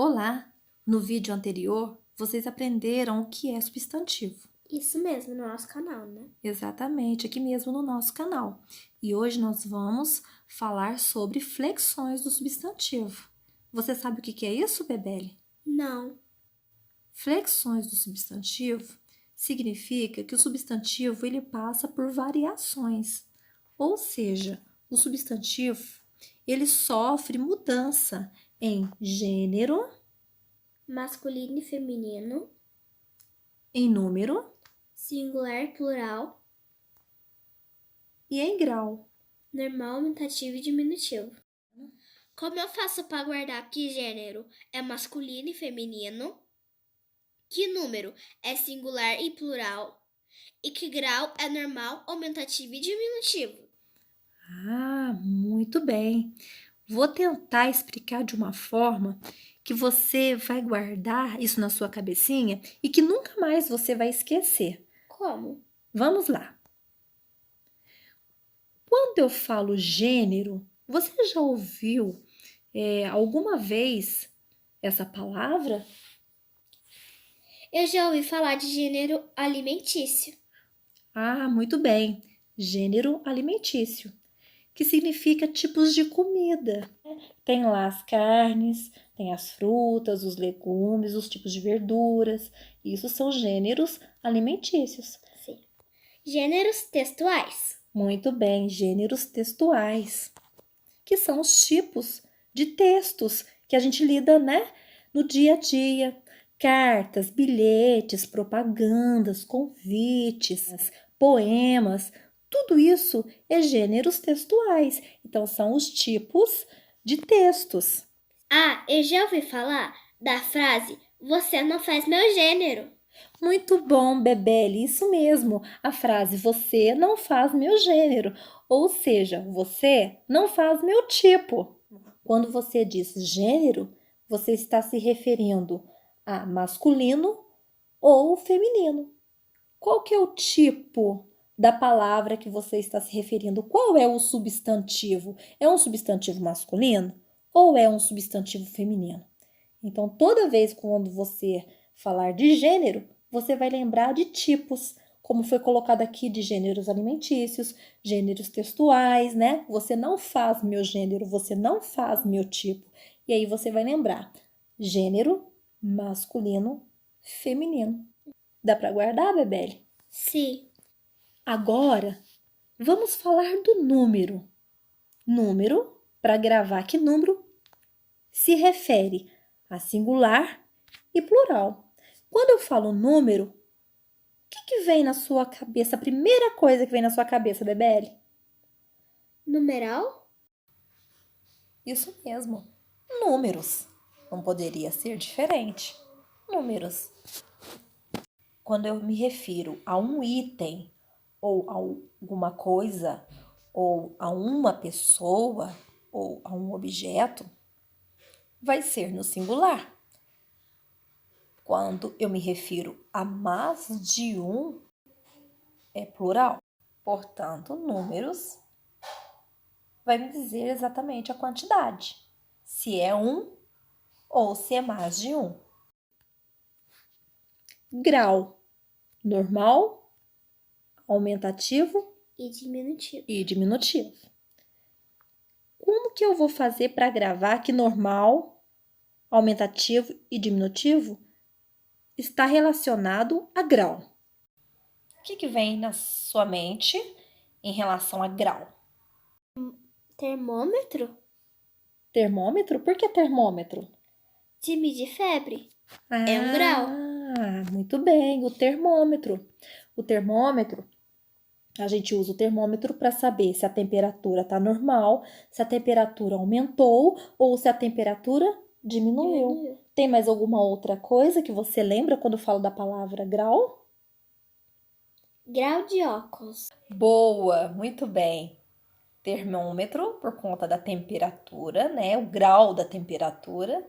Olá! No vídeo anterior, vocês aprenderam o que é substantivo. Isso mesmo, no nosso canal, né? Exatamente, aqui mesmo no nosso canal. E hoje nós vamos falar sobre flexões do substantivo. Você sabe o que é isso, Bebele? Não. Flexões do substantivo significa que o substantivo ele passa por variações. Ou seja, o substantivo ele sofre mudança em gênero, Masculino e feminino, em número singular, plural, e em grau. normal, aumentativo e diminutivo. Como eu faço para guardar que gênero é masculino e feminino, que número é singular e plural, e que grau é normal, aumentativo e diminutivo? Ah, muito bem. Vou tentar explicar de uma forma que você vai guardar isso na sua cabecinha e que nunca mais você vai esquecer. Como? Vamos lá. Quando eu falo gênero, você já ouviu alguma vez essa palavra? Eu já ouvi falar de gênero alimentício. Ah, muito bem. Gênero alimentício, que significa tipos de comida. Tem lá as carnes, tem as frutas, os legumes, os tipos de verduras. Isso são gêneros alimentícios. Sim. Gêneros textuais. Muito bem, gêneros textuais, que são os tipos de textos que a gente lida, né, no dia a dia. Cartas, bilhetes, propagandas, convites, poemas, tudo isso é gêneros textuais. Então, são os tipos de textos. Ah, eu já ouvi falar da frase "você não faz meu gênero". Muito bom, Bebele, isso mesmo. A frase você não faz meu gênero, ou seja, você não faz meu tipo. Quando você diz gênero, você está se referindo a masculino ou feminino. Qual que é o tipo da palavra que você está se referindo? Qual é o substantivo? É um substantivo masculino ou é um substantivo feminino? Então, toda vez quando você falar de gênero, você vai lembrar de tipos, como foi colocado aqui de gêneros alimentícios, gêneros textuais, né? Você não faz meu gênero, você não faz meu tipo. E aí você vai lembrar gênero, masculino, feminino. Dá para guardar, Bebele? Sim. Agora, vamos falar do número. Número, para gravar que número, se refere a singular e plural. Quando eu falo número, o que vem na sua cabeça? A primeira coisa que vem na sua cabeça, Bebele? Numeral? Isso mesmo, números. Não poderia ser diferente. Números. Quando eu me refiro a um item, ou a alguma coisa, ou a uma pessoa, ou a um objeto, vai ser no singular. Quando eu me refiro a mais de um, é plural. Portanto, números vai me dizer exatamente a quantidade, se é um ou se é mais de um. Grau, normal, aumentativo E diminutivo. e diminutivo. Como que eu vou fazer para gravar que normal, aumentativo e diminutivo está relacionado a grau? O que vem na sua mente em relação a grau? Termômetro? Termômetro? Por que termômetro? De medir febre. É um grau. Muito bem, o termômetro. O termômetro, a gente usa o termômetro para saber se a temperatura está normal, se a temperatura aumentou ou se a temperatura diminuiu. Tem mais alguma outra coisa que você lembra quando fala da palavra grau? Grau de óculos. Boa, muito bem. Termômetro, por conta da temperatura, né? O grau da temperatura.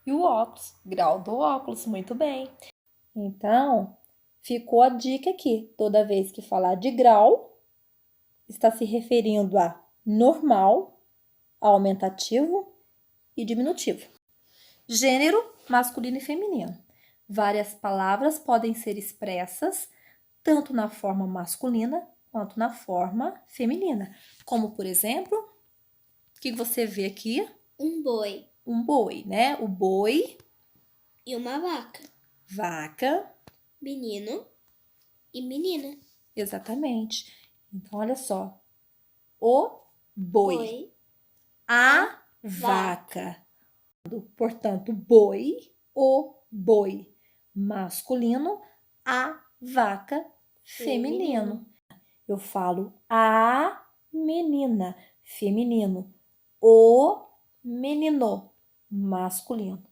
E o óculos, grau do óculos, muito bem. Então, ficou a dica aqui. Toda vez que falar de grau, está se referindo a normal, aumentativo e diminutivo. Gênero, masculino e feminino. Várias palavras podem ser expressas tanto na forma masculina quanto na forma feminina. Como, por exemplo, o que você vê aqui? Um boi. Um boi, né? O boi, E uma vaca. vaca, Menino e menina. exatamente. Então, olha só. O boi, Boi. a vaca. Portanto, boi, o boi masculino, a vaca feminino. Eu falo a menina feminino, o menino masculino.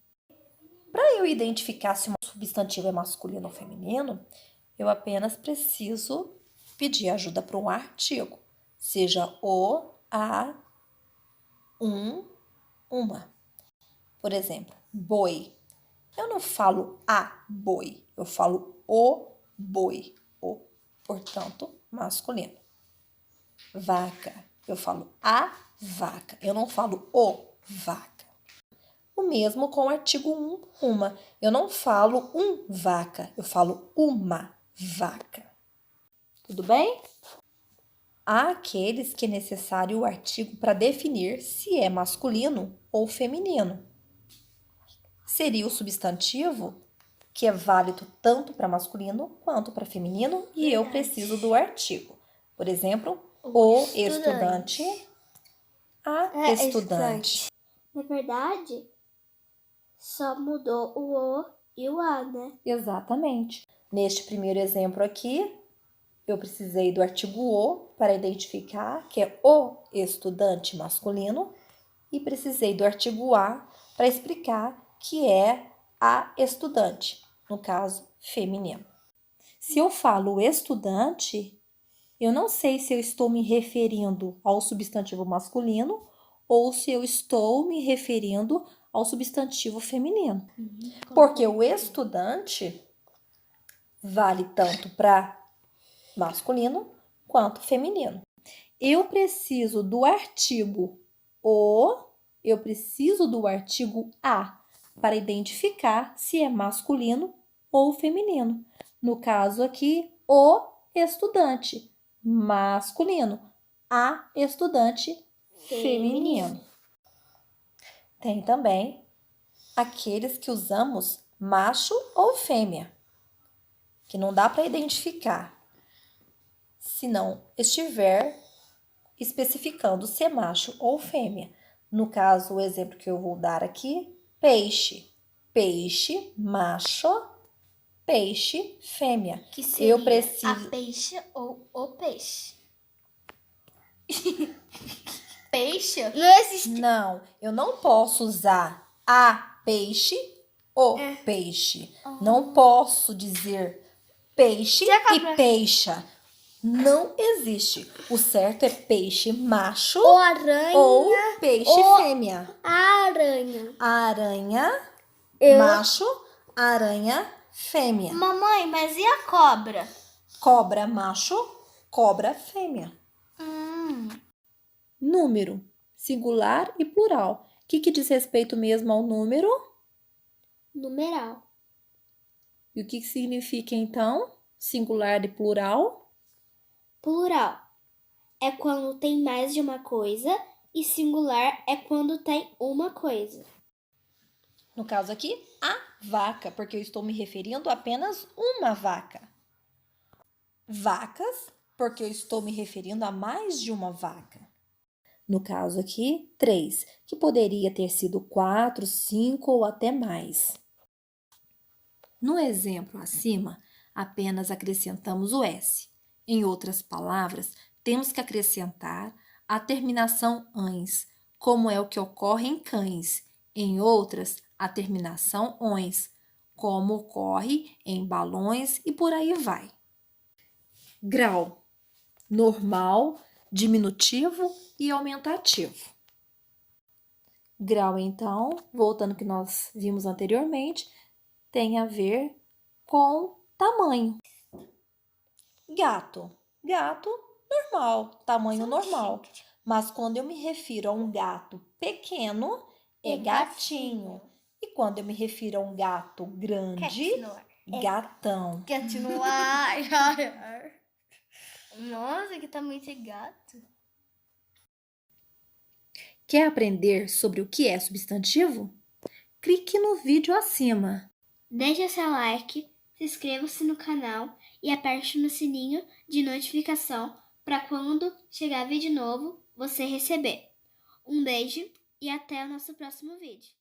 Para eu identificar se um substantivo é masculino ou feminino, eu apenas preciso pedir ajuda para um artigo, seja o, a, um, uma. Por exemplo, boi. Eu não falo a boi, eu falo o boi, o, portanto, masculino. Vaca, eu falo a vaca, eu não falo o vaca. O mesmo com o artigo uma. Eu não falo vaca, eu falo uma vaca. Tudo bem? Há aqueles que é necessário o artigo para definir se é masculino ou feminino. Seria o substantivo, que é válido tanto para masculino quanto para feminino, e eu preciso do artigo. Por exemplo, o estudante, a estudante. Na verdade, só mudou o e o a, né? Exatamente. Neste primeiro exemplo aqui, eu precisei do artigo o para identificar que é o estudante masculino e precisei do artigo a para explicar que é a estudante, no caso, feminino. Se eu falo estudante, eu não sei se eu estou me referindo ao substantivo masculino ou se eu estou me referindo ao substantivo feminino. Porque o estudante vale tanto para masculino quanto feminino. Eu preciso do artigo o, eu preciso do artigo a para identificar se é masculino ou feminino. No caso aqui, o estudante masculino, a estudante feminino. Tem também aqueles que usamos macho ou fêmea, que não dá para identificar se não estiver especificando se é macho ou fêmea. No caso, o exemplo que eu vou dar aqui, peixe. Peixe, macho, peixe, fêmea. Que seria eu preciso... a peixe ou o peixe? Peixe? Não existe. Não, eu não posso usar a peixe, o peixe. Não posso dizer peixe e peixa. Não existe. O certo é peixe macho Ou aranha. ou peixe fêmea. Aranha. Aranha, macho, aranha, fêmea. Mamãe, mas e a cobra? Cobra, macho, cobra, fêmea. Número, singular e plural. O que diz respeito mesmo ao número? Numeral. E o que significa, então, singular e plural? Plural é quando tem mais de uma coisa e singular é quando tem uma coisa. No caso aqui, a vaca, porque eu estou me referindo a apenas uma vaca. Vacas, porque eu estou me referindo a mais de uma vaca. No caso aqui, 3, que poderia ter sido 4, 5 ou até mais. No exemplo acima, apenas acrescentamos o S. Em outras palavras, temos que acrescentar a terminação "ans", como é o que ocorre em cães. Em outras, a terminação "ons", como ocorre em balões e por aí vai. Grau: normal, diminutivo e aumentativo. Grau, então, voltando ao que nós vimos anteriormente, tem a ver com tamanho. Gato. Gato, normal, tamanho normal. Mas quando eu me refiro a um gato pequeno, é gatinho. E quando eu me refiro a um gato grande, Cat no ar. gatão. Cat no ar. Nossa, que tamanho de gato. Quer aprender sobre o que é substantivo? Clique no vídeo acima. Deixe seu like, se inscreva-se no canal e aperte no sininho de notificação para quando chegar vídeo novo você receber. Um beijo e até o nosso próximo vídeo.